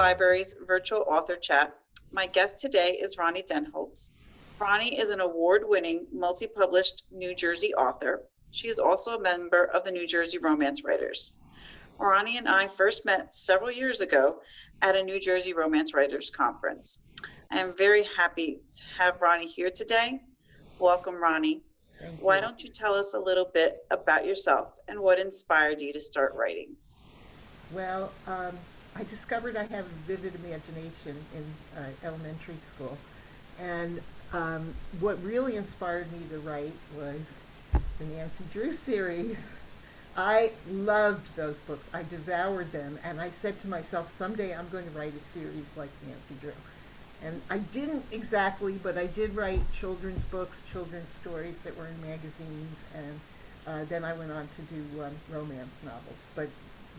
Library's virtual author chat. My guest today is Roni Denholtz. Roni is an award-winning, multi-published New Jersey author. She is also a member of the New Jersey Romance Writers. Roni and I first met several years ago at a New Jersey Romance Writers Conference. I am very happy to have Roni here today. Welcome, Roni. Why don't you tell us a little bit about yourself and what inspired you to start writing? Well, I discovered I have a vivid imagination in elementary school. And what really inspired me to write was the Nancy Drew series. I loved those books. I devoured them. And I said to myself, someday I'm going to write a series like Nancy Drew. And I didn't exactly, but I did write children's books, children's stories that were in magazines. And then I went on to do romance novels. But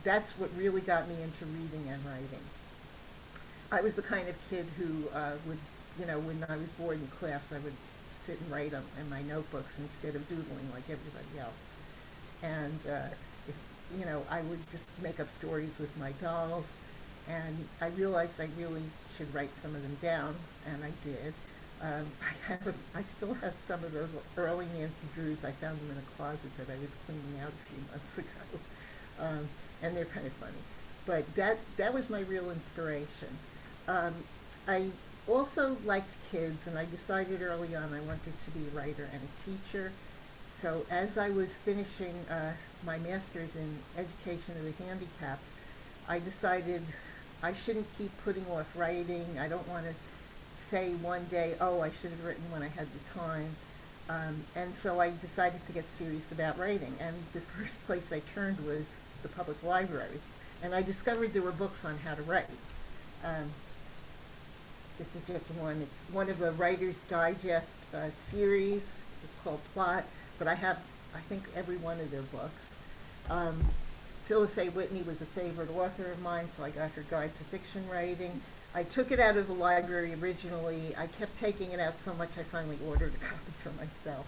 that's what really got me into reading and writing. I was the kind of kid who would, when I was bored in class, I would sit and write in my notebooks instead of doodling like everybody else. And, I would just make up stories with my dolls. And I realized I really should write some of them down, and I did. I still have some of those early Nancy Drews. I found them in a closet that I was cleaning out a few months ago. And they're kind of funny. But that was my real inspiration. I also liked kids, and I decided early on I wanted to be a writer and a teacher. So as I was finishing my master's in education of the handicapped, I decided I shouldn't keep putting off writing. I don't want to say one day, oh, I should have written when I had the time. And so I decided to get serious about writing. And the first place I turned was the public library. And I discovered there were books on how to write. This is just one. It's one of the Writer's Digest series. It's called Plot. But I have, I think, every one of their books. Phyllis A. Whitney was a favorite author of mine, so I got her Guide to Fiction Writing. I took it out of the library originally. I kept taking it out so much I finally ordered a copy for myself.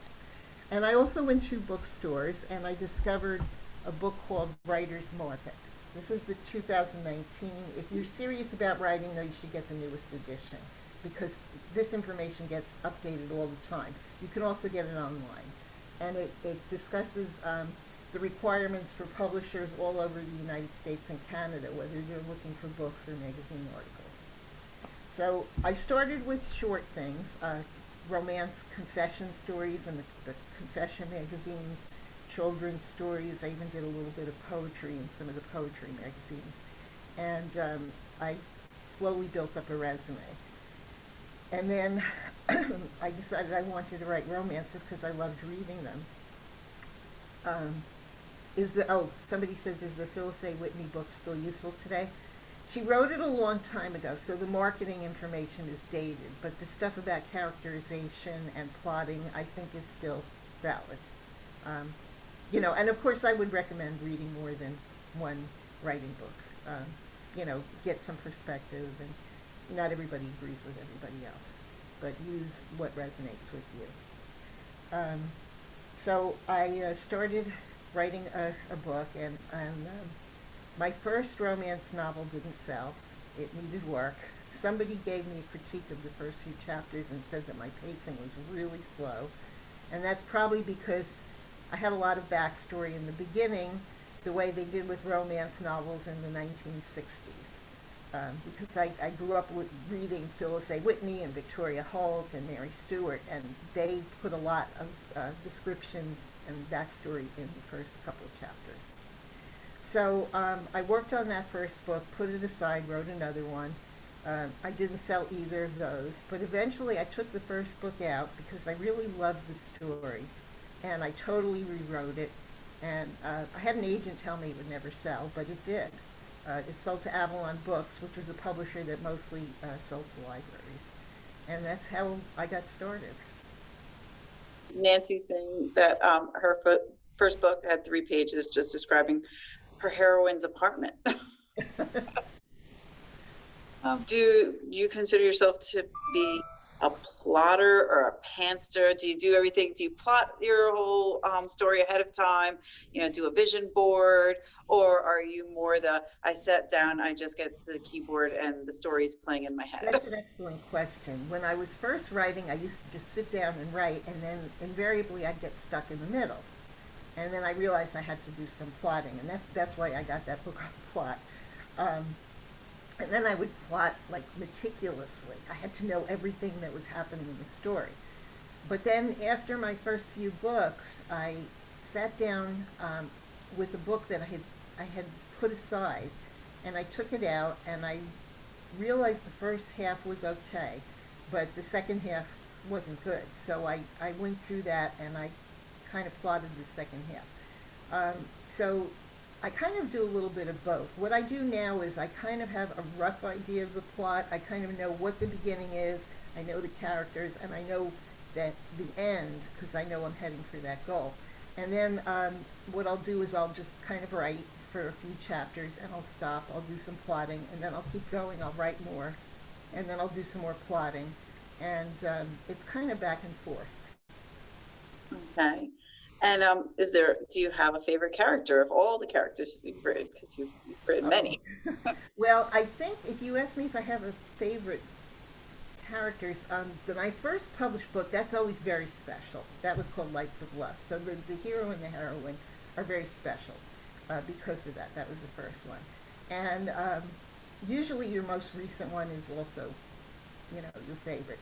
And I also went to bookstores, and I discovered a book called Writer's Market. This is the 2019. If you're serious about writing, though, you should get the newest edition, because this information gets updated all the time. You can also get it online. And it discusses the requirements for publishers all over the United States and Canada, whether they're looking for books or magazine articles. So I started with short things, romance confession stories and the confession magazines, children's stories. I even did a little bit of poetry in some of the poetry magazines. And I slowly built up a resume. And then I decided I wanted to write romances because I loved reading them. Somebody says, is the Phyllis A. Whitney book still useful today? She wrote it a long time ago, so the marketing information is dated, but the stuff about characterization and plotting, I think, is still valid. And of course I would recommend reading more than one writing book. Get some perspective, and not everybody agrees with everybody else, but use what resonates with you. So I started writing a book, and my first romance novel didn't sell. It needed work. Somebody gave me a critique of the first few chapters and said that my pacing was really slow, and that's probably because I had a lot of backstory in the beginning, the way they did with romance novels in the 1960s. Because I grew up reading Phyllis A. Whitney and Victoria Holt and Mary Stewart, and they put a lot of descriptions and backstory in the first couple of chapters. So I worked on that first book, put it aside, wrote another one. I didn't sell either of those, but eventually I took the first book out because I really loved the story, and I totally rewrote it. And I had an agent tell me it would never sell, but it did. It sold to Avalon Books, which was a publisher that mostly sold to libraries. And that's how I got started. Nancy's saying that her first book had 3 pages just describing her heroine's apartment. Do you consider yourself to be a plotter or a pantster? Do you do everything? Do you plot your whole story ahead of time? Do a vision board, or are you more I sat down, I just get to the keyboard and the story's playing in my head? That's an excellent question. When I was first writing, I used to just sit down and write, and then invariably I'd get stuck in the middle. And then I realized I had to do some plotting, and that's why I got that book on plot. And then I would plot like meticulously. I had to know everything that was happening in the story. But then after my first few books, I sat down with a book that I had put aside, and I took it out, and I realized the first half was okay, but the second half wasn't good. So I went through that, and I kind of plotted the second half. So I kind of do a little bit of both. What I do now is I kind of have a rough idea of the plot. I kind of know what the beginning is. I know the characters, and I know that the end, because I know I'm heading for that goal. And then what I'll do is I'll just kind of write for a few chapters, and I'll stop. I'll do some plotting, and then I'll keep going. I'll write more, and then I'll do some more plotting. And it's kind of back and forth. Okay. And do you have a favorite character of all the characters you've written? Because you've written many. Well, I think if you ask me if I have a favorite characters, my first published book, that's always very special. That was called Lights of Love. So the hero and the heroine are very special because of that. That was the first one. And usually your most recent one is also, your favorite.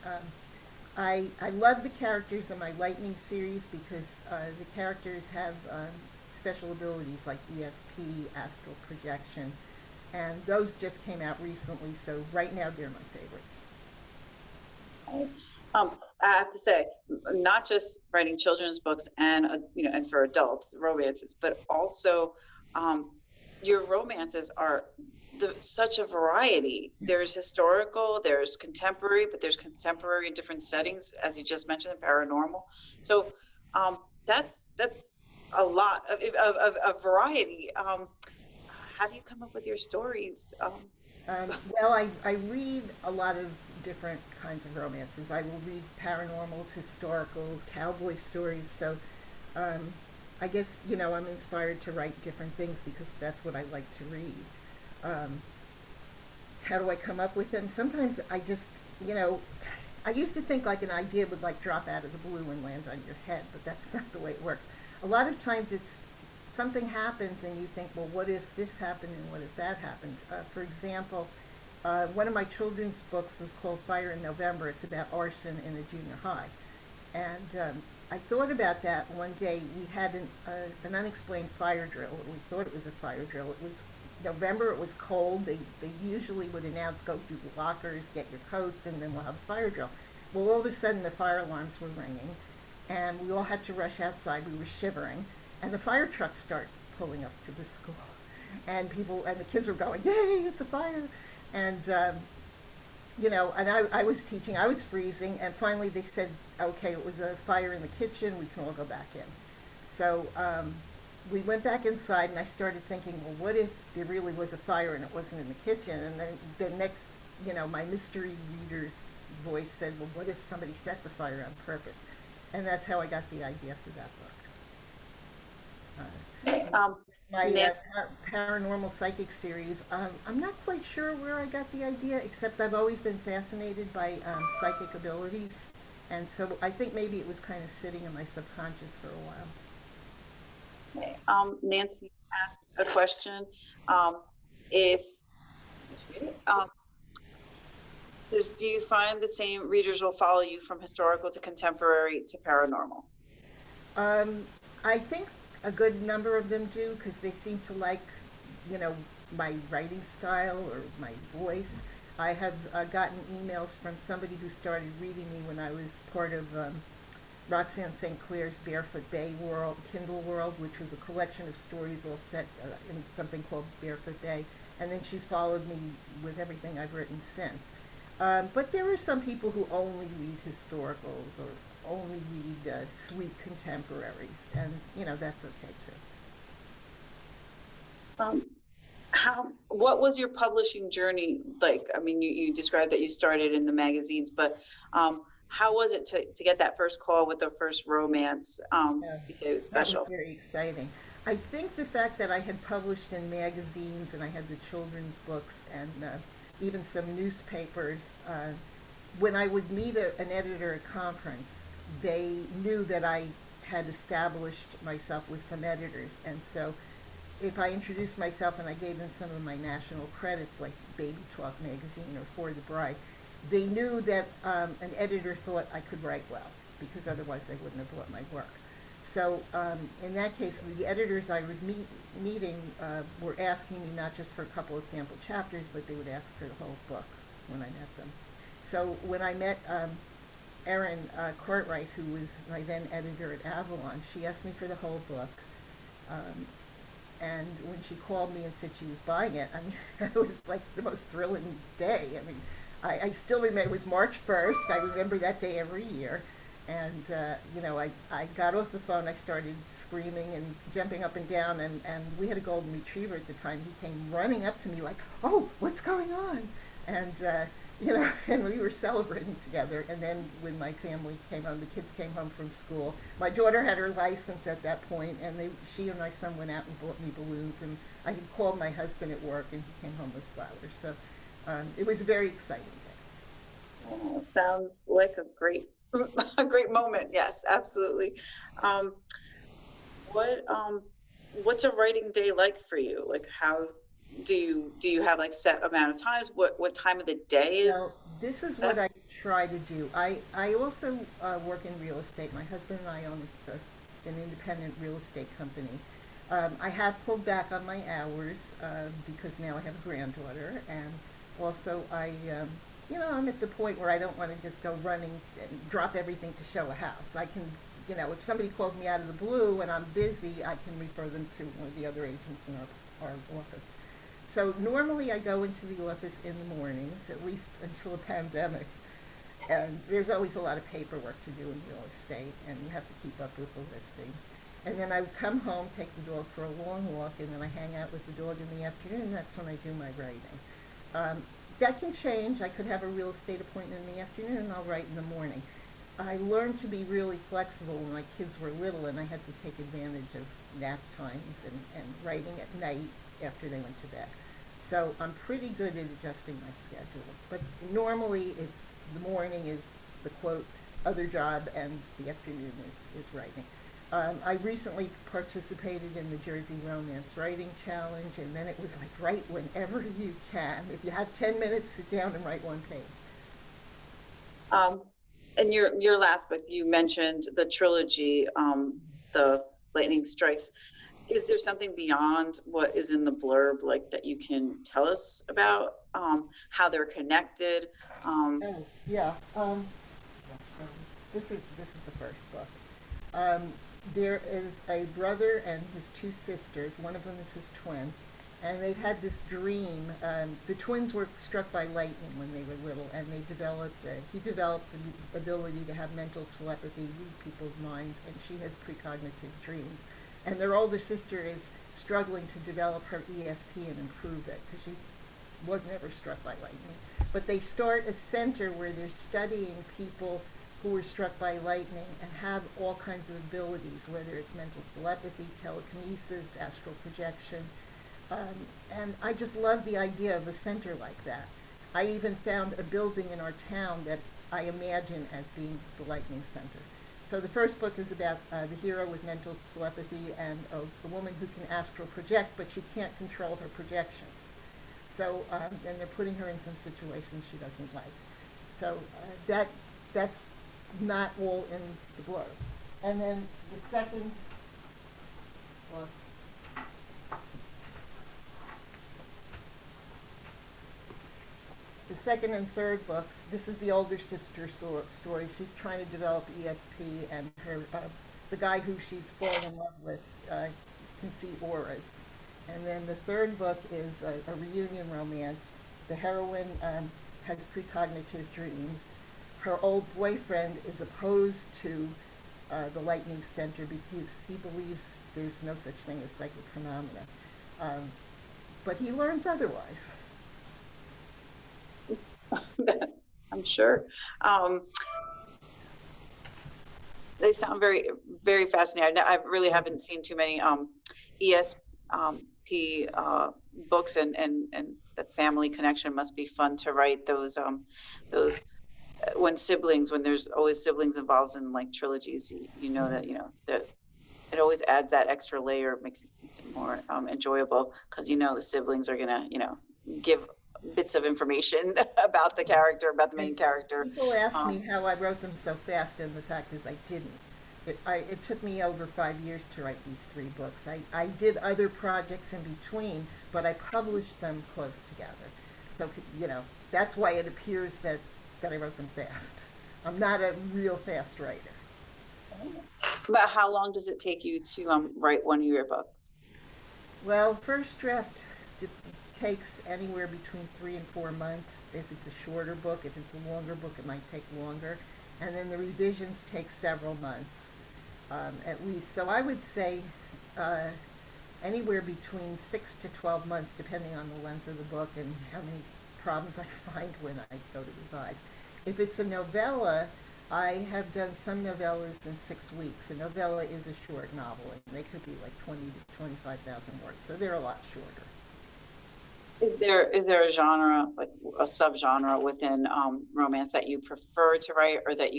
I love the characters in my Lightning series because the characters have special abilities like ESP, astral projection, and those just came out recently, so right now they're my favorites. I have to say, not just writing children's books and and for adults, romances, but also your romances are such a variety. There's historical, there's contemporary, but there's contemporary in different settings, as you just mentioned, the paranormal. So that's a lot of variety. How do you come up with your stories? Well, I read a lot of different kinds of romances. I will read paranormals, historicals, cowboy stories. So I guess, I'm inspired to write different things because that's what I like to read. How do I come up with them? Sometimes I just, I used to think like an idea would like drop out of the blue and land on your head, but that's not the way it works. A lot of times it's something happens and you think, well, what if this happened and what if that happened? For example, one of my children's books is called Fire in November. It's about arson in a junior high. And I thought about that one day. We had an unexplained fire drill. We thought it was a fire drill. It was November, it was cold. They usually would announce, go through the lockers, get your coats, and then we'll have a fire drill. Well, all of a sudden the fire alarms were ringing, and we all had to rush outside. We were shivering, and the fire trucks start pulling up to the school. And the kids were going, yay, it's a fire. And, and I was teaching, I was freezing, and finally they said, okay, it was a fire in the kitchen, we can all go back in. So, we went back inside, and I started thinking, well, what if there really was a fire and it wasn't in the kitchen? And then the next, my mystery reader's voice said, well, what if somebody set the fire on purpose? And that's how I got the idea for that book. My paranormal psychic series, I'm not quite sure where I got the idea, except I've always been fascinated by psychic abilities. And so I think maybe it was kind of sitting in my subconscious for a while. Nancy asked a question. Do you find the same readers will follow you from historical to contemporary to paranormal? I think a good number of them do because they seem to like, my writing style or my voice. I have gotten emails from somebody who started reading me when I was part of Roxanne St. Clair's Barefoot Bay World, Kindle World, which was a collection of stories all set in something called Barefoot Bay. And then she's followed me with everything I've written since. But there are some people who only read historicals or only read sweet contemporaries, and that's okay too. What was your publishing journey like? I mean, you described that you started in the magazines, but how was it to get that first call with the first romance? Yeah, You say it was that was special. very exciting. I think the fact that I had published in magazines and I had the children's books and even some newspapers, when I would meet an editor at conference, they knew that I had established myself with some editors. And so if I introduced myself and I gave them some of my national credits, like Baby Talk magazine or For the Bride, they knew that an editor thought I could write well, because otherwise they wouldn't have bought my work. So in that case, the editors I was meeting were asking me not just for a couple of sample chapters, but they would ask for the whole book when I met them. So when I met Erin Cartwright, who was my then editor at Avalon, she asked me for the whole book. And when she called me and said she was buying it, I mean, it was like the most thrilling day. I mean, I still remember, it was March 1st. I remember that day every year. And, you know, I got off the phone, I started screaming and jumping up and down, and we had a golden retriever at the time. He came running up to me like, oh, what's going on? And, you know, and we were celebrating together. And then when my family came home, the kids came home from school. My daughter had her license at that point, and she and my son went out and bought me balloons. And I had called my husband at work, and he came home with flowers. So it was a very exciting day. Oh, sounds like a great a great moment. Yes, absolutely. Um, what what's a writing day like for you? Like, how do you have like set amount of times? What time of the day Well, is this is what best? I try to do. I also work in real estate. My husband and I own an independent real estate company. I have pulled back on my hours because now I have a granddaughter, and also you know, I'm at the point where I don't want to just go running and drop everything to show a house. I can, you know, if somebody calls me out of the blue and I'm busy, I can refer them to one of the other agents in our office. So normally I go into the office in the mornings, at least until the pandemic. And there's always a lot of paperwork to do in real estate, and you have to keep up with the listings. And then I would come home, take the dog for a long walk, and then I hang out with the dog in the afternoon, and that's when I do my writing. That can change. I could have a real estate appointment in the afternoon, and I'll write in the morning. I learned to be really flexible when my kids were little, and I had to take advantage of nap times and writing at night after they went to bed. So I'm pretty good at adjusting my schedule. But normally it's the morning is the quote other job, and the afternoon is writing. I recently participated in the Jersey Romance Writing Challenge, and then it was like, write whenever you can. If you have 10 minutes, sit down and write one page. Um, and your last book, you mentioned the trilogy, the Lightning Strikes. Is there something beyond what is in the blurb, like that you can tell us about, how they're connected? Oh, yeah. So this is the first book. Um, there is a brother and his two sisters. One of them is his twin, and they've had this dream. The twins were struck by lightning when they were little, and they developed. He developed the ability to have mental telepathy, read people's minds, and she has precognitive dreams. And their older sister is struggling to develop her ESP and improve it because she was never struck by lightning. But they start a center where they're studying people who were struck by lightning and have all kinds of abilities, whether it's mental telepathy, telekinesis, astral projection. And I just love the idea of a center like that. I even found a building in our town that I imagine as being the Lightning Center. So the first book is about the hero with mental telepathy and a woman who can astral project, but she can't control her projections. So, and they're putting her in some situations she doesn't like. So that's not all in the blurb. And then the second book, the second and third books, this is the older sister story. She's trying to develop ESP, and her the guy who she's fallen in love with can see auras. And then the third book is a reunion romance. The heroine has precognitive dreams. Her old boyfriend is opposed to the Lightning Center because he believes there's no such thing as psychic phenomena. But he learns otherwise. I'm sure. Um, They sound very, very fascinating. I really haven't seen too many ESP books, and the family connection must be fun to write those when there's always siblings involved in like trilogies. You know that that it always adds that extra layer, makes it more enjoyable, because the siblings are gonna give bits of information about the character, about the main character. People ask me how I wrote them so fast, and the fact is I didn't. It took me over 5 years to write these 3 books. I did other projects in between, but I published them close together. So, that's why it appears that I wrote them fast. I'm not a real fast writer. But how long does it take you to write one of your books? Well, first draft takes anywhere between 3 and 4 months. If it's a shorter book, if it's a longer book, it might take longer. And then the revisions take several months, at least. So I would say anywhere between 6 to 12 months, depending on the length of the book and how many problems I find when I go to revise. If it's a novella, I have done some novellas in 6 weeks. A novella is a short novel, and they could be like 20 to 25,000 words, so they're a lot shorter. Is there a genre, like a subgenre within romance, that you prefer to write, or that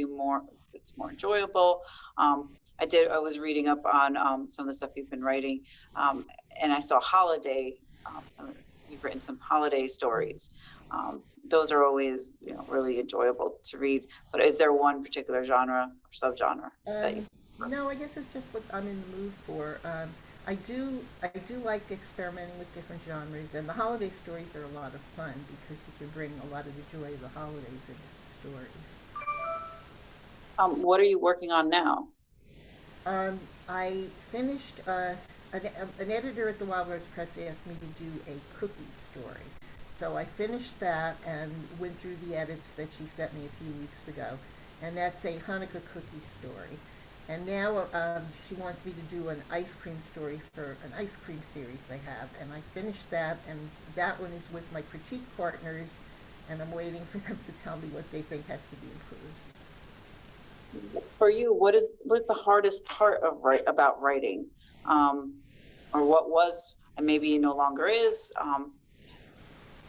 it's more enjoyable? I was reading up on some of the stuff you've been writing, and I saw holiday. You've written some holiday stories. Those are always really enjoyable to read. But is there one particular genre or subgenre that you prefer? No, I guess it's just what I'm in the mood for. I do like experimenting with different genres, and the holiday stories are a lot of fun because you can bring a lot of the joy of the holidays into the stories. What are you working on now? I finished, an editor at the Wild Rose Press asked me to do a cookie story. So I finished that and went through the edits that she sent me a few weeks ago, and that's a Hanukkah cookie story. And now she wants me to do an ice cream story for an ice cream series they have, and I finished that, and that one is with my critique partners, and I'm waiting for them to tell me what they think has to be improved. For you, what is the hardest part about writing, or what was, and maybe no longer is?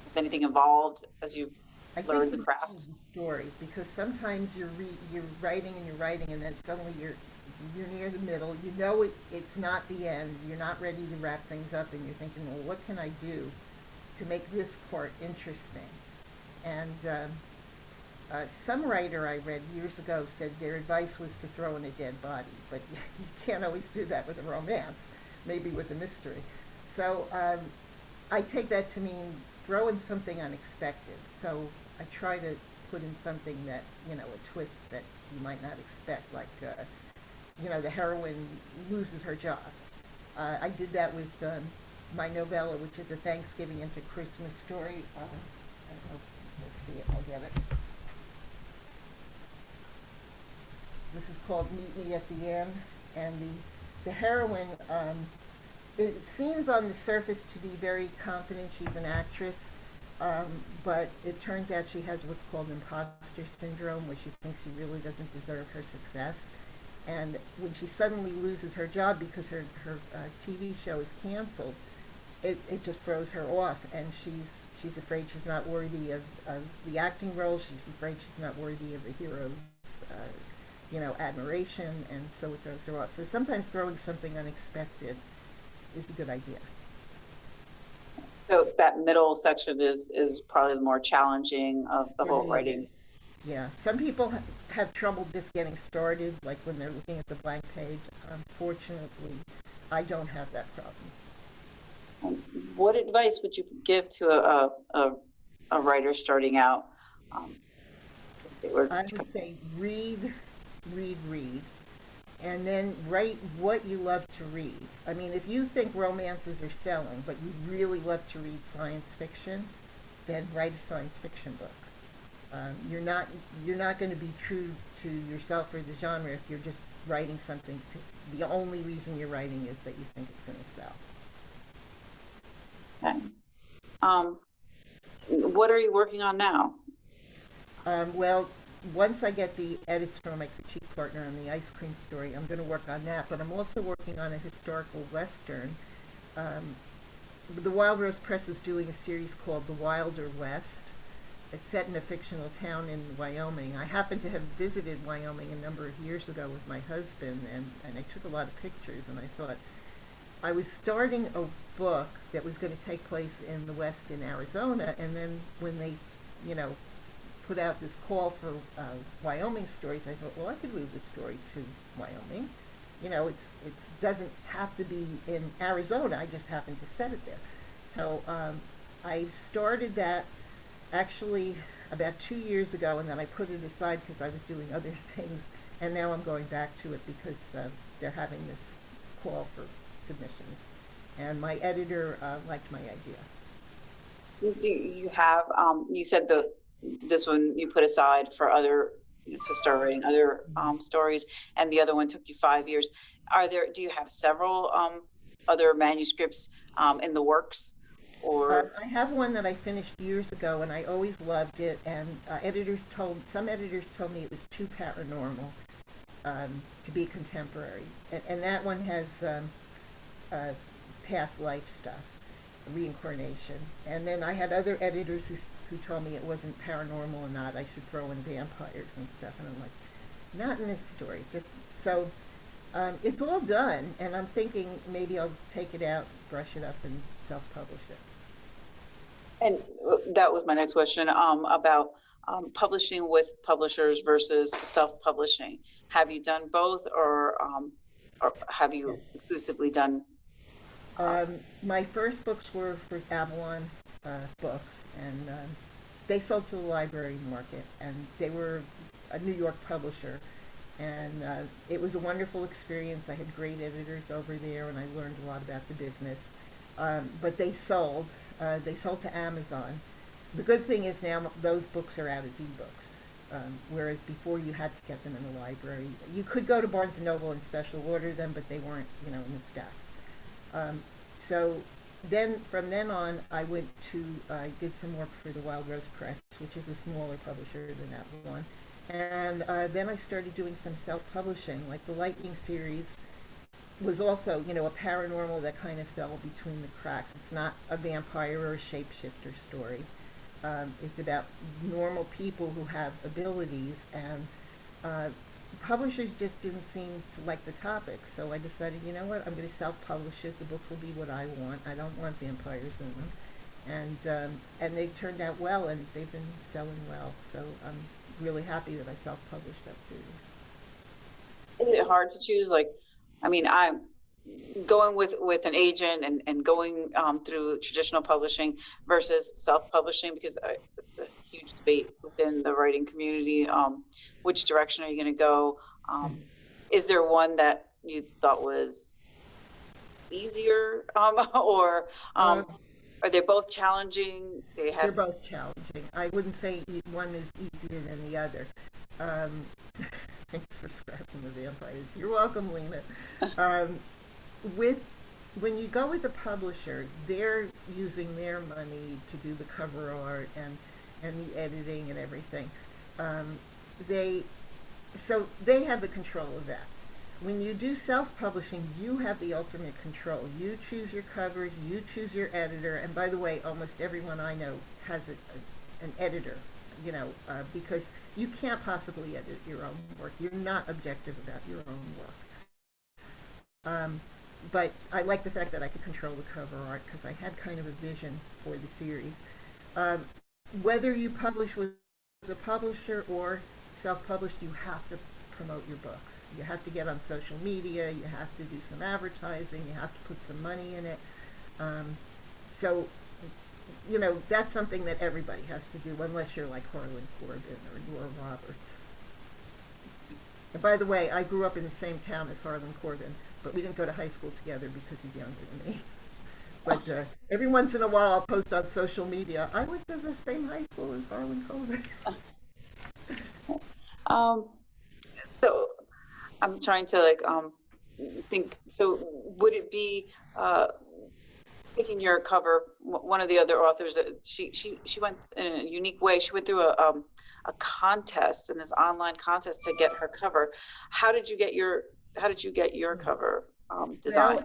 Is anything involved as you've learned the craft? The story, because sometimes you're writing and you're writing, and then suddenly you're near the middle. It's not the end. You're not ready to wrap things up, and you're thinking, well, what can I do to make this part interesting? And some writer I read years ago said their advice was to throw in a dead body, but you can't always do that with a romance, maybe with a mystery. So I take that to mean throw in something unexpected. So I try to put in something that, a twist that you might not expect, like, the heroine loses her job. I did that with my novella, which is a Thanksgiving into Christmas story. I don't know, let's see if I'll get it. This is called Meet Me at the End, and the heroine, it seems on the surface to be very confident. She's an actress, but it turns out she has what's called Imposter Syndrome, where she thinks she really doesn't deserve her success. And when she suddenly loses her job because her TV show is canceled, it just throws her off, and she's afraid she's not worthy of the acting role. She's afraid she's not worthy of the hero's admiration, and so it throws her off. So sometimes throwing something unexpected is a good idea. So that middle section is probably the more challenging of the whole writing. Yeah, some people have trouble just getting started, like when they're looking at the blank page. Unfortunately, I don't have that problem. What advice would you give to a writer starting out? I would say read, and then write what you love to read. I mean, if you think romances are selling, but you really love to read science fiction, then write a science fiction book. You're not going to be true to yourself or the genre if you're just writing something because the only reason you're writing is that you think it's going to sell. Okay. What are you working on now? Well, once I get the edits from my critique partner on the ice cream story, I'm going to work on that. But I'm also working on a historical Western. Um, the Wild Rose Press is doing a series called The Wilder West. It's set in a fictional town in Wyoming. I happen to have visited Wyoming a number of years ago with my husband, and I took a lot of pictures, and I thought I was starting a book that was going to take place in the West in Arizona, and then when they, you know, put out this call for Wyoming stories, I thought, well, I could move the story to Wyoming. You know, it doesn't have to be in Arizona. I just happen to set it there. So I started that actually about 2 years ago, and then I put it aside because I was doing other things, and now I'm going back to it because they're having this call for submissions, and my editor liked my idea. Do you have, you said this one you put aside for other, to start writing other stories, and the other one took you 5 years. Do you have several other manuscripts in the works? Or I have one that I finished years ago, and I always loved it. And some editors told me it was too paranormal to be contemporary. And that one has past life stuff, reincarnation. And then I had other editors who told me it wasn't paranormal and not I should throw in vampires and stuff. And I'm like, not in this story. Just so it's all done, and I'm thinking maybe I'll take it out, brush it up, and self-publish it. And that was my next question about publishing with publishers versus self-publishing. Have you done both, or have you exclusively done? My first books were for Avalon Books, and they sold to the library market, and they were a New York publisher. And it was a wonderful experience. I had great editors over there, and I learned a lot about the business. But they sold to Amazon. The good thing is now those books are out as ebooks, whereas before you had to get them in the library. You could go to Barnes & Noble and special order them, but they weren't, in the stacks. So then, from then on, I did some work for the Wild Rose Press, which is a smaller publisher than Avalon. And then I started doing some self-publishing, like the Lightning series was also, a paranormal that kind of fell between the cracks. It's not a vampire or a shapeshifter story. It's about normal people who have abilities, and publishers just didn't seem to like the topic. So I decided, you know what, I'm going to self-publish it. The books will be what I want. I don't want vampires in them. And they turned out well, and they've been selling well. So I'm really happy that I self-published that series. Is it hard to choose? I'm going with an agent and going through traditional publishing versus self-publishing, because it's a huge debate within the writing community. Which direction are you going to go? Is there one that you thought was easier, or are they both challenging? They're both challenging. I wouldn't say one is easier than the other. Thanks for scrapping the vampires. You're welcome, Lena. When you go with a publisher, they're using their money to do the cover art and the editing and everything. They have the control of that. When you do self-publishing, you have the ultimate control. You choose your covers, you choose your editor, and by the way, almost everyone I know has an editor, because you can't possibly edit your own work. You're not objective about your own work. But I like the fact that I could control the cover art because I had kind of a vision for the series. Whether you publish with a publisher or self-published, you have to promote your books. You have to get on social media, you have to do some advertising, you have to put some money in it. So, that's something that everybody has to do, unless you're like Harlan Corbin or Nora Roberts. And by the way, I grew up in the same town as Harlan Corbin, but we didn't go to high school together because he's younger than me. But every once in a while I'll post on social media, I went to the same high school as Harlan Corbin. So I'm trying to think, so would it be Picking your cover, one of the other authors, she went in a unique way. She went through a contest, in this online contest, to get her cover. How did you get your cover Well, design?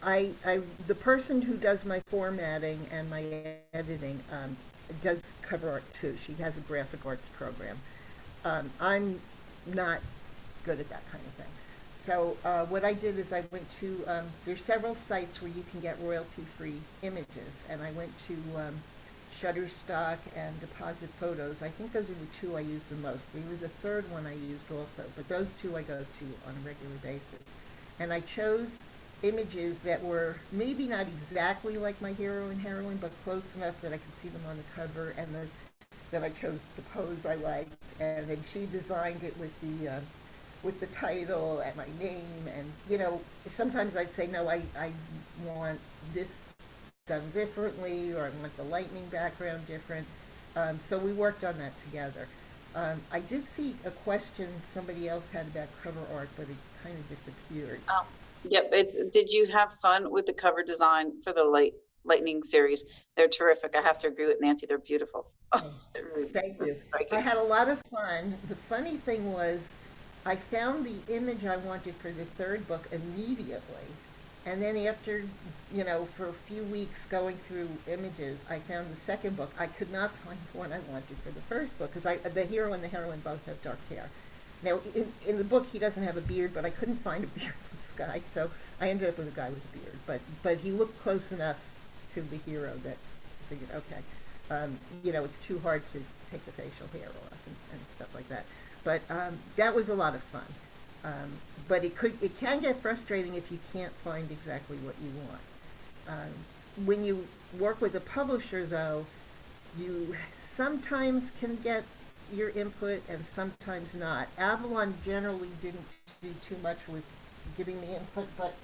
the person who does my formatting and my editing does cover art too. She has a graphic arts program. I'm not good at that kind of thing. So what I did is I went to, there's several sites where you can get royalty-free images, and I went to Shutterstock and Deposit Photos. I think those are the two I use the most. There was a third one I used also, but those two I go to on a regular basis. And I chose images that were maybe not exactly like my hero and heroine, but close enough that I could see them on the cover, and that I chose the pose I liked, and then she designed it with the title and my name. And sometimes I'd say, no, I want this done differently, or I want the lightning background different. So we worked on that together. I did see a question somebody else had about cover art, but it kind of disappeared. Yep. Did you have fun with the cover design for the Lightning series? They're terrific. I have to agree with Nancy. They're beautiful. Oh, Really thank you. I striking. had a lot of fun. The funny thing was, I found the image I wanted for the third book immediately. And then after, for a few weeks going through images, I found the second book. I could not find the one I wanted for the first book, because the hero and the heroine both have dark hair. Now, in the book, he doesn't have a beard, but I couldn't find a beard for this guy, so I ended up with a guy with a beard. But he looked close enough to the hero that I figured, okay, it's too hard to take the facial hair off and stuff like that. But that was a lot of fun. But it can get frustrating if you can't find exactly what you want. When you work with a publisher, though, you sometimes can get your input and sometimes not. Avalon generally didn't do too much with giving me input, but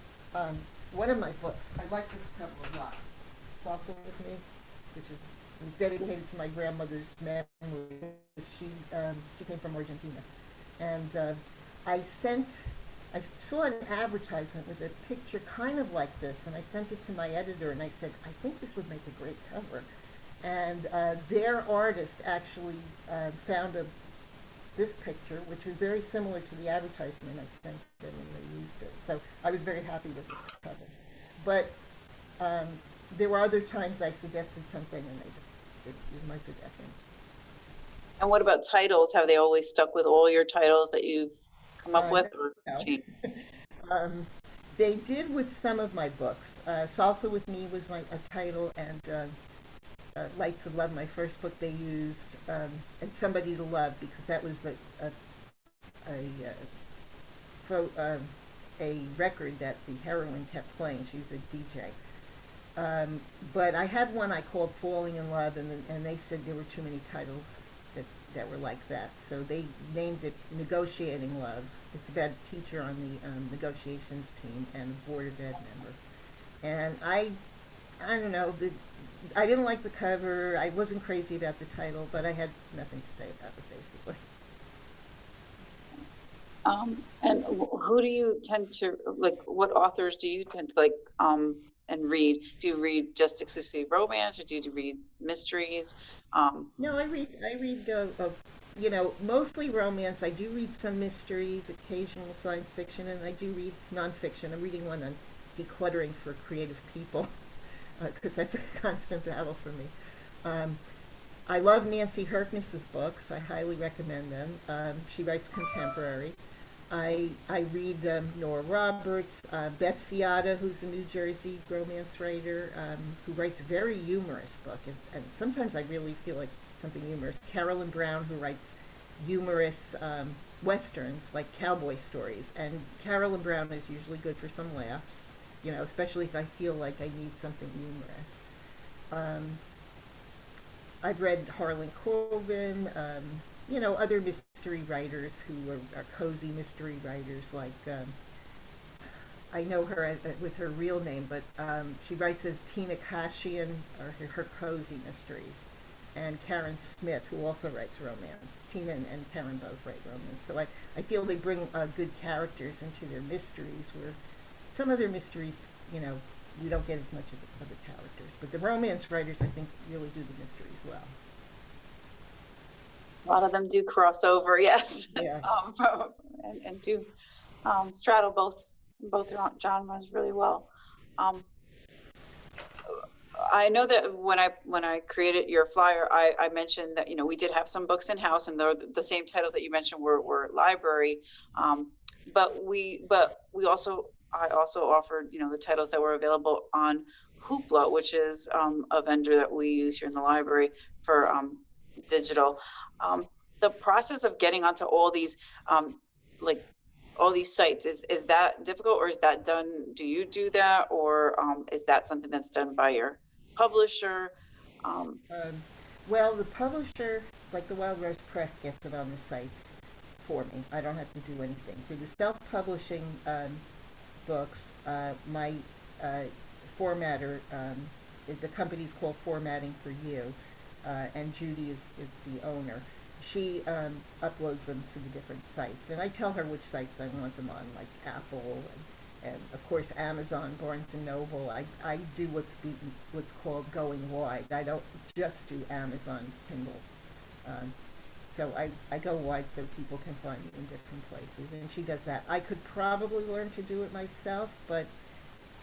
one of my books, I like this cover a lot. It's also with me, which is dedicated to my grandmother's memory. She came from Argentina, and I saw an advertisement with a picture kind of like this, and I sent it to my editor, and I said, I think this would make a great cover. And their artist actually found this picture, which was very similar to the advertisement I sent them, and they used it. So I was very happy with this cover. But there were other times I suggested something, and they just didn't use my suggestions. And what about titles? Have they always stuck with all your titles that you've come up with, or No. changed? Um, they did with some of my books. Salsa with Me was a title, and Lights of Love, my first book, they used, and Somebody to Love, because that was a record that the heroine kept playing. She was a DJ. But I had one I called Falling in Love, and they said there were too many titles that were like that. So they named it Negotiating Love. It's about a teacher on the negotiations team and a Board of Ed member. And I don't know, I didn't like the cover. I wasn't crazy about the title, but I had nothing to say about it, basically. And who do you tend to like? What authors do you tend to like and read? Do you read just exclusively romance, or do you read mysteries? No, mostly romance. I do read some mysteries, occasional science fiction, and I do read nonfiction. I'm reading one on decluttering for creative people, because that's a constant battle for me. I love Nancy Harkness's books. I highly recommend them. She writes contemporary. I read Nora Roberts, Beth Seata, who's a New Jersey romance writer, who writes a very humorous book, and sometimes I really feel like something humorous. Carolyn Brown, who writes humorous westerns, like cowboy stories, and Carolyn Brown is usually good for some laughs, especially if I feel like I need something humorous. I've read Harlan Coben, other mystery writers who are cozy mystery writers, like, I know her with her real name, but she writes as Tina Kashian, or her cozy mysteries, and Karen Smith, who also writes romance. Tina and Karen both write romance. So I feel they bring good characters into their mysteries, where some other mysteries, you don't get as much of the characters. But the romance writers, I think, really do the mysteries well. A lot of them do cross over, yes, Yeah. and do straddle both genres really well. Um, I know that when I created your flyer, I mentioned that, you know, we did have some books in house, and the same titles that you mentioned were library, but we also I also offered, you know, the titles that were available on Hoopla, which is a vendor that we use here in the library for digital. The process of getting onto all these like all these sites, is that difficult, or is that done? Do you do that, or is that something that's done by your publisher? Um, Um, well, the publisher, like the Wild Rose Press, gets it on the sites for me. I don't have to do anything. For the self-publishing books, my formatter, the company's called Formatting for You, and Judy is the owner. She uploads them to the different sites, and I tell her which sites I want them on, like Apple and of course Amazon, Barnes and Noble. I do what's called going wide. I don't just do Amazon Kindle. Um, so I go wide so people can find me in different places, and she does that. I could probably learn to do it myself, but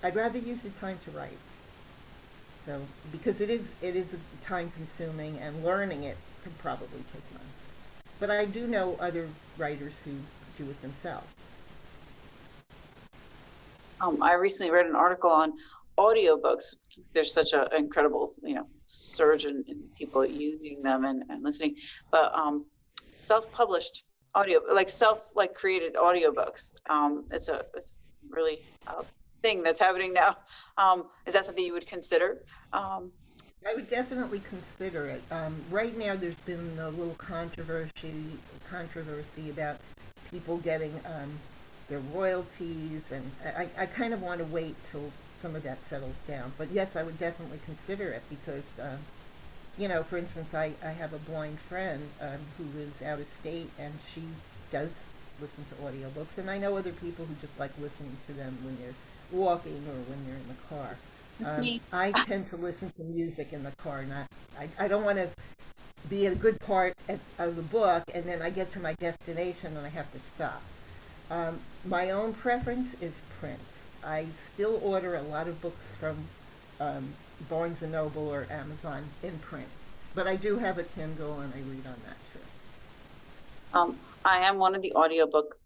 I'd rather use the time to write. So because it is time consuming, and learning it could probably take months. But I do know other writers who do it themselves. I recently read an article on audiobooks. There's such an incredible, you know, surge in people using them and listening. But self-published audio, like created audiobooks. It's really thing that's happening now. Is that something you would consider? I would definitely consider it. Right now, there's been a little controversy about people getting their royalties, and I kind of want to wait till some of that settles down. But yes, I would definitely consider it because, you know, for instance, I have a blind friend who lives out of state, and she does listen to audiobooks, and I know other people who just like listening to them when they're walking or when they're in the car. That's me. I tend to listen to music in the car. I don't want to be at a good part of the book, and then I get to my destination and I have to stop. My own preference is print. I still order a lot of books from Barnes and Noble or Amazon in print, but I do have a Kindle and I read on that too. I am one of the audiobook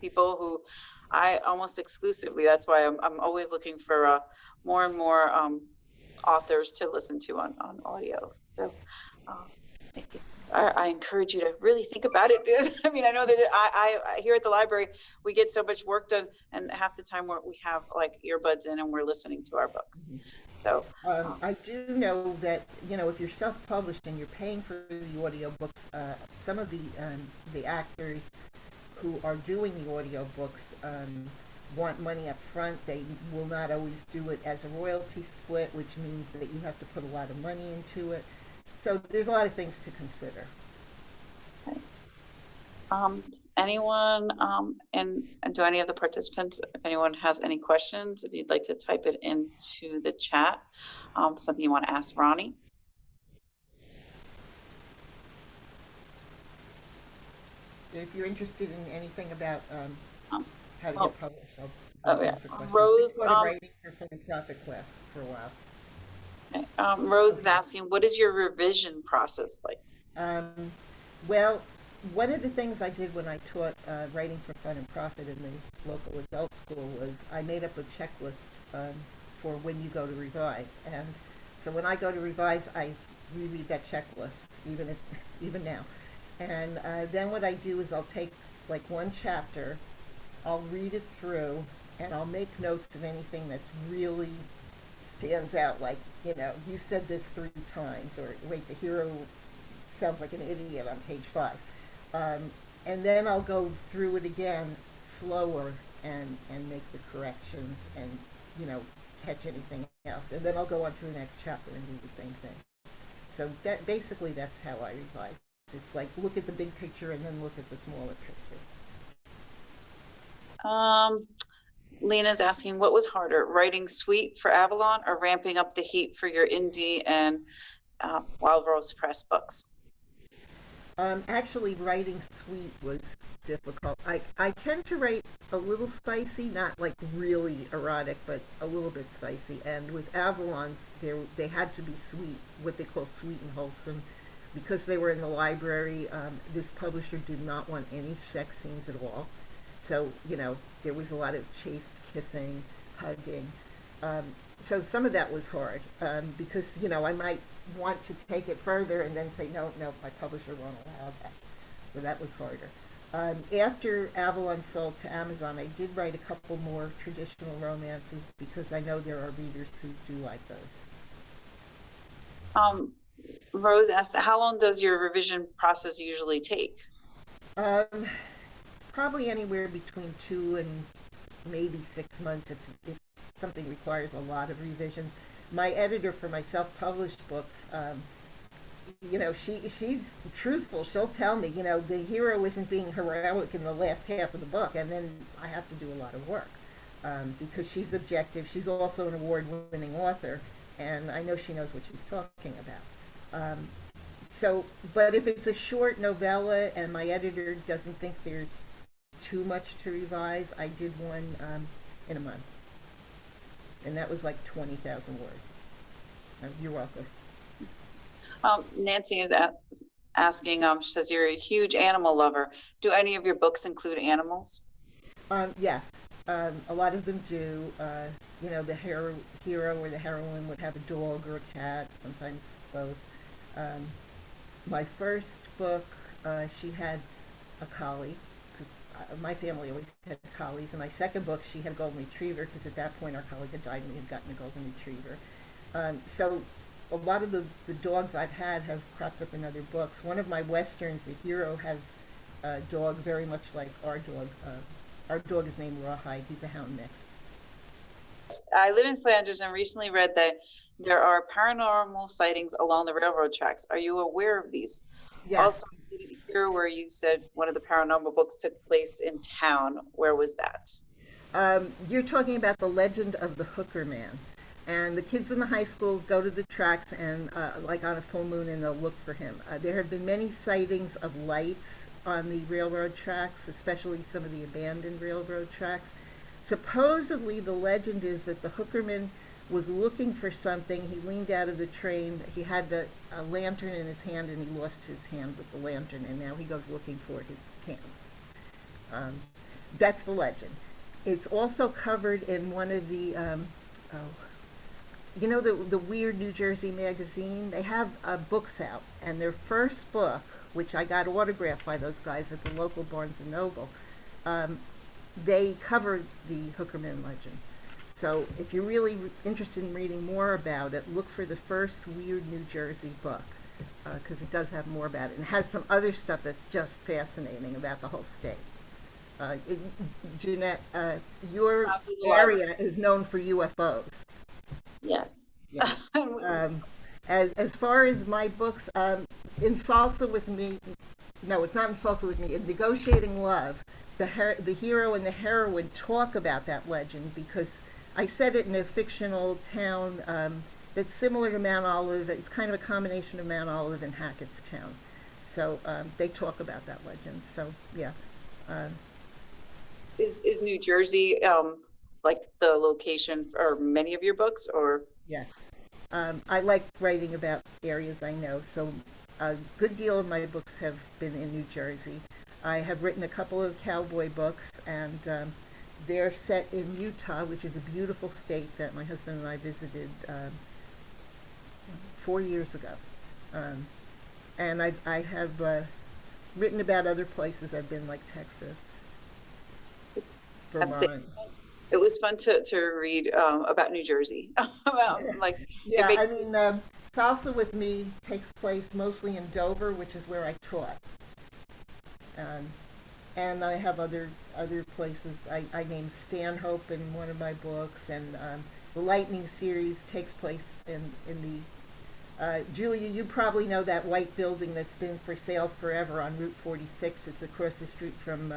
people who I almost exclusively. That's why I'm always looking for more and more authors to listen to on audio. So if you, I encourage you to really think about it, because I mean, I know that I here at the library we get so much work done, and half the time we have like earbuds in and we're listening to our books. So I do know that, you know, if you're self-published and you're paying for the audiobooks, some of the actors who are doing the audiobooks want money up front. They will not always do it as a royalty split, which means that you have to put a lot of money into it. So there's a lot of things to consider. okay. Anyone and do any of the participants, if anyone has any questions, if you'd like to type it into the chat, something you want to ask Roni. If you're interested in anything about how to oh, get published, oh yeah, answer questions. Rose. I taught a writing for philanthropic class for a while. Okay. Rose is asking, what is your revision process like? Well, one of the things I did when I taught writing for fun and profit in the local adult school was I made up a checklist for when you go to revise. And so when I go to revise, I reread that checklist, even now. And then what I do is I'll take like one chapter, I'll read it through, and I'll make notes of anything that's really stands out, like, you know, you said this 3 times, or wait, the hero sounds like an idiot on page 5. And then I'll go through it again slower and make the corrections and, you know, catch anything else. And then I'll go on to the next chapter and do the same thing. So that basically that's how I revise. It's like look at the big picture and then look at the smaller picture. Lena's asking, what was harder, writing Sweet for Avalon or ramping up the heat for your indie and Wild Rose Press books? Actually, writing Sweet was difficult. I tend to write a little spicy, not like really erotic, but a little bit spicy. And with Avalon, they had to be sweet, what they call sweet and wholesome, because they were in the library. This publisher did not want any sex scenes at all. So, there was a lot of chaste kissing, hugging. So some of that was hard because, I might want to take it further and then say, no, my publisher won't allow that. So that was harder. After Avalon sold to Amazon, I did write a couple more traditional romances because I know there are readers who do like those. Rose asked, how long does your revision process usually take? Probably anywhere between 2 and maybe 6 months if something requires a lot of revisions. My editor for my self-published books, she's truthful. She'll tell me, the hero isn't being heroic in the last half of the book, and then I have to do a lot of work because she's objective. She's also an award-winning author, and I know she knows what she's talking about. But if it's a short novella and my editor doesn't think there's too much to revise, I did one in a month. And that was like 20,000 words. You're welcome. Nancy is asking, she says, you're a huge animal lover. Do any of your books include animals? Yes, a lot of them do. The hero or the heroine would have a dog or a cat, sometimes both. My first book, she had a collie, because my family always had collies. In my second book, she had a golden retriever, because at that point our collie had died and we had gotten a golden retriever. So a lot of the dogs I've had have cropped up in other books. One of my westerns, the hero has a dog very much like our dog. Our dog is named Rawhide. He's a hound mix. I live in Flanders and recently read that there are paranormal sightings along the railroad tracks. Are you aware of these? Yes. Also, I didn't hear where you said one of the paranormal books took place in town. Where was that? You're talking about the legend of the Hooker Man. And the kids in the high schools go to the tracks and, like on a full moon, and they'll look for him. There have been many sightings of lights on the railroad tracks, especially some of the abandoned railroad tracks. Supposedly, the legend is that the Hookerman was looking for something. He leaned out of the train. He had a lantern in his hand, and he lost his hand with the lantern, and now he goes looking for his hand. That's the legend. It's also covered in one of the, the Weird New Jersey magazine. They have books out, and their first book, which I got autographed by those guys at the local Barnes & Noble, they covered the Hookerman legend. So if you're really interested in reading more about it, look for the first Weird New Jersey book, because it does have more about it. And it has some other stuff that's just fascinating about the whole state. Jeanette, your area is known for UFOs. Yes. Yeah. As far as my books, in Salsa with Me, no, it's not in Salsa with Me, in Negotiating Love, the hero and the heroine talk about that legend because I set it in a fictional town that's similar to Mount Olive. It's kind of a combination of Mount Olive and Hackettstown. So they talk about that legend. So, yeah. Is New Jersey like the location for many of your books, or? Yeah. I like writing about areas I know. So a good deal of my books have been in New Jersey. I have written a couple of cowboy books, and they're set in Utah, which is a beautiful state that my husband and I visited 4 years ago. And I have written about other places I've been, like Texas, Vermont. It was fun to read about New Jersey. About yeah, I mean, Salsa with Me takes place mostly in Dover, which is where I taught. And I have other places. I named Stanhope in one of my books, and the Lightning series takes place in the Julia, you probably know that white building that's been for sale forever on Route 46. It's across the street from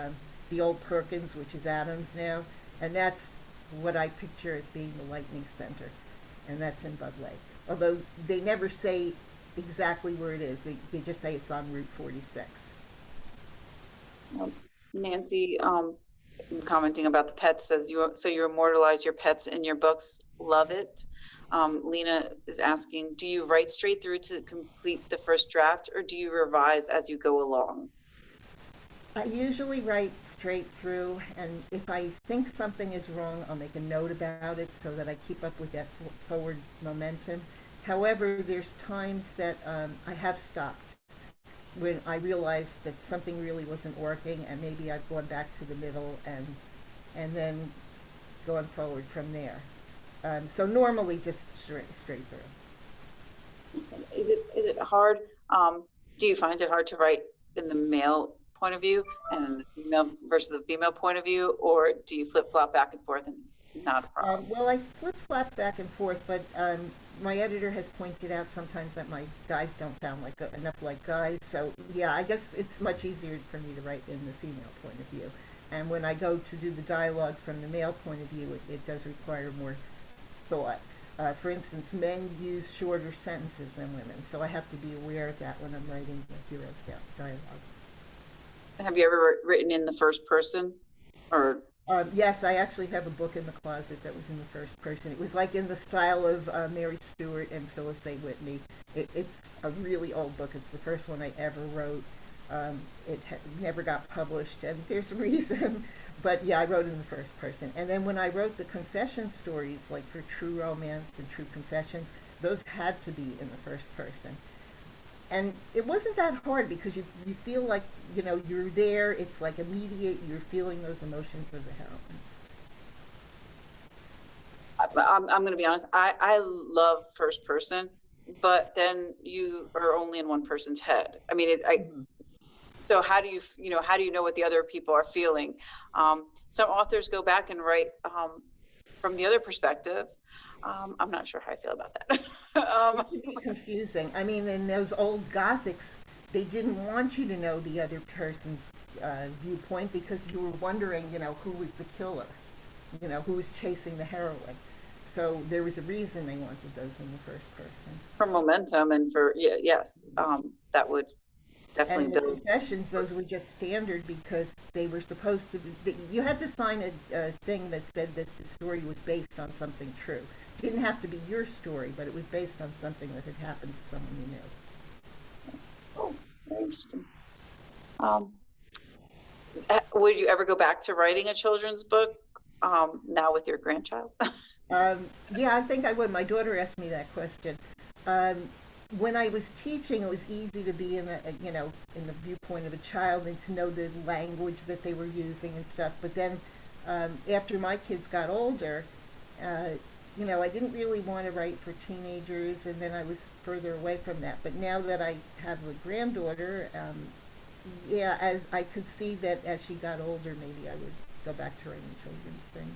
the old Perkins, which is Adams now, and that's what I picture as being the Lightning Center, and that's in Bud Lake. Although they never say exactly where it is. They just say it's on Route 46. Nancy, commenting about the pets, says you immortalize your pets in your books. Love it. Lena is asking, do you write straight through to complete the first draft, or do you revise as you go along? I usually write straight through, and if I think something is wrong, I'll make a note about it so that I keep up with that forward momentum. However, there's times that I have stopped when I realized that something really wasn't working, and maybe I've gone back to the middle and then going forward from there. So normally just straight through. Is it hard? Do you find it hard to write in the male point of view and the female versus the female point of view, or do you flip flop back and forth and not a problem? Well, I flip flop back and forth, but my editor has pointed out sometimes that my guys don't sound like enough like guys. So yeah, I guess it's much easier for me to write in the female point of view. And when I go to do the dialogue from the male point of view, it does require more thought. For instance, men use shorter sentences than women, so I have to be aware of that when I'm writing the hero's dialogue. Have you ever written in the first person, or? Yes, I actually have a book in the closet that was in the first person. It was like in the style of Mary Stewart and Phyllis A. Whitney. It's a really old book. It's the first one I ever wrote. It never got published, and there's a reason. But yeah, I wrote in the first person. And then when I wrote the confession stories, like for True Romance and True Confessions, those had to be in the first person. And it wasn't that hard because you feel like, you're there. It's like immediate. You're feeling those emotions of the heroine. I'm going to be honest. I love first person, but then you are only in one person's head. I mean, So how do you know what the other people are feeling? Some authors go back and write from the other perspective. I'm not sure how I feel about that. It can be confusing. I mean, in those old Gothics, they didn't want you to know the other person's viewpoint because you were wondering, who was the killer, who was chasing the heroine. So there was a reason they wanted those in the first person. For momentum and for, yes, that would definitely and the build. confessions, those were just standard because they were supposed to be, you had to sign a thing that said that the story was based on something true. It didn't have to be your story, but it was based on something that had happened to someone you knew. Oh, very interesting. Would you ever go back to writing a children's book now with your grandchild? Yeah, I think I would. My daughter asked me that question. When I was teaching, it was easy to be in the viewpoint of a child and to know the language that they were using and stuff. But then, after my kids got older, I didn't really want to write for teenagers, and then I was further away from that. But now that I have a granddaughter, as I could see that as she got older, maybe I would go back to writing children's things.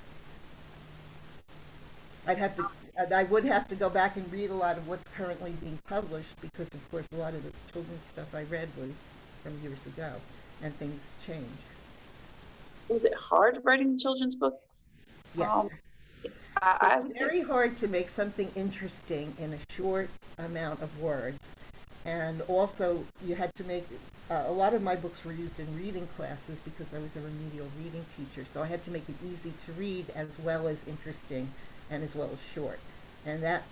I would have to go back and read a lot of what's currently being published because, of course, a lot of the children's stuff I read was from years ago, and things change. Was it hard writing children's books? Yes. It's very hard to make something interesting in a short amount of words. And also, you had to make, a lot of my books were used in reading classes because I was a remedial reading teacher. So I had to make it easy to read as well as interesting and as well as short. And that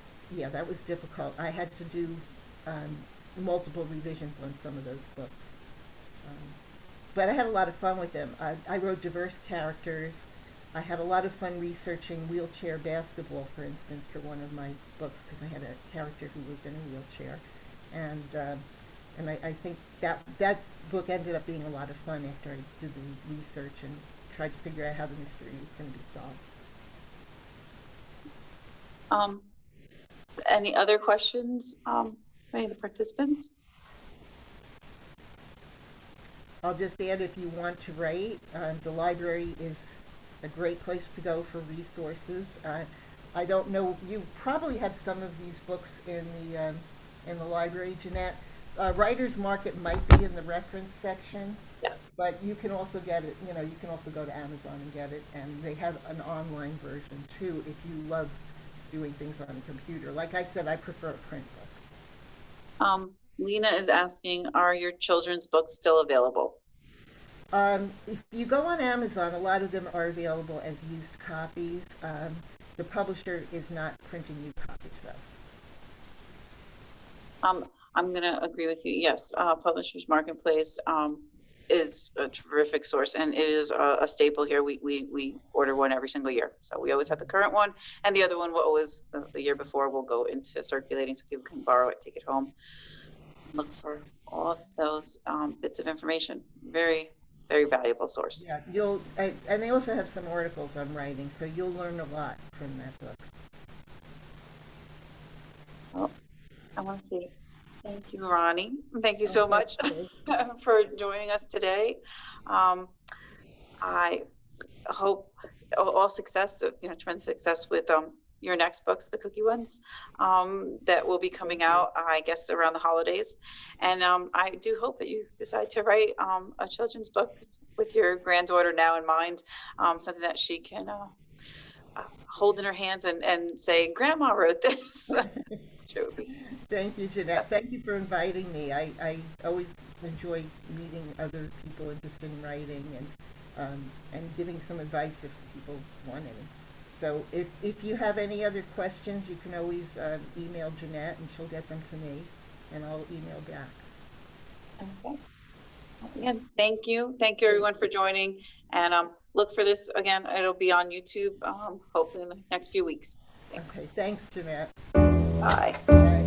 was difficult. I had to do multiple revisions on some of those books. But I had a lot of fun with them. I wrote diverse characters. I had a lot of fun researching wheelchair basketball, for instance, for one of my books, because I had a character who was in a wheelchair. And I think that book ended up being a lot of fun after I did the research and tried to figure out how the mystery was going to be solved. Any other questions, any of the participants? I'll just add, if you want to write, the library is a great place to go for resources. I don't know, you probably have some of these books in the library, Jeanette. Writer's Market might be in the reference section. Yes. But you can also get it, you know, you can also go to Amazon and get it, and they have an online version too if you love doing things on a computer. Like I said, I prefer a print book. Lena is asking, are your children's books still available? If you go on Amazon, a lot of them are available as used copies. The publisher is not printing new copies though. I'm going to agree with you. Yes, Publishers Marketplace is a terrific source, and it is a staple here. We order one every single year. So we always have the current one, and the other one will always, the year before, will go into circulating so people can borrow it, take it home, look for all of those bits of information. Very, very valuable source. Yeah, and they also have some articles on writing, so you'll learn a lot from that book. Well, I want to say thank you, Roni. Thank you so much for joining us today. I hope all success, tremendous success with your next books, the cookie ones, that will be coming out, I guess, around the holidays. And I do hope that you decide to write a children's book with your granddaughter now in mind, something that she can hold in her hands and say, Grandma wrote this. Thank you, Jeanette. Thank you for inviting me. I always enjoy meeting other people interested in writing and giving some advice if people want any. So if you have any other questions, you can always email Jeanette and she'll get them to me, and I'll email back. Okay. Again, thank you. Thank you, everyone, for joining. And look for this again. It'll be on YouTube, hopefully in the next few weeks. Thanks. Okay. Thanks, Jeanette. Bye. Bye.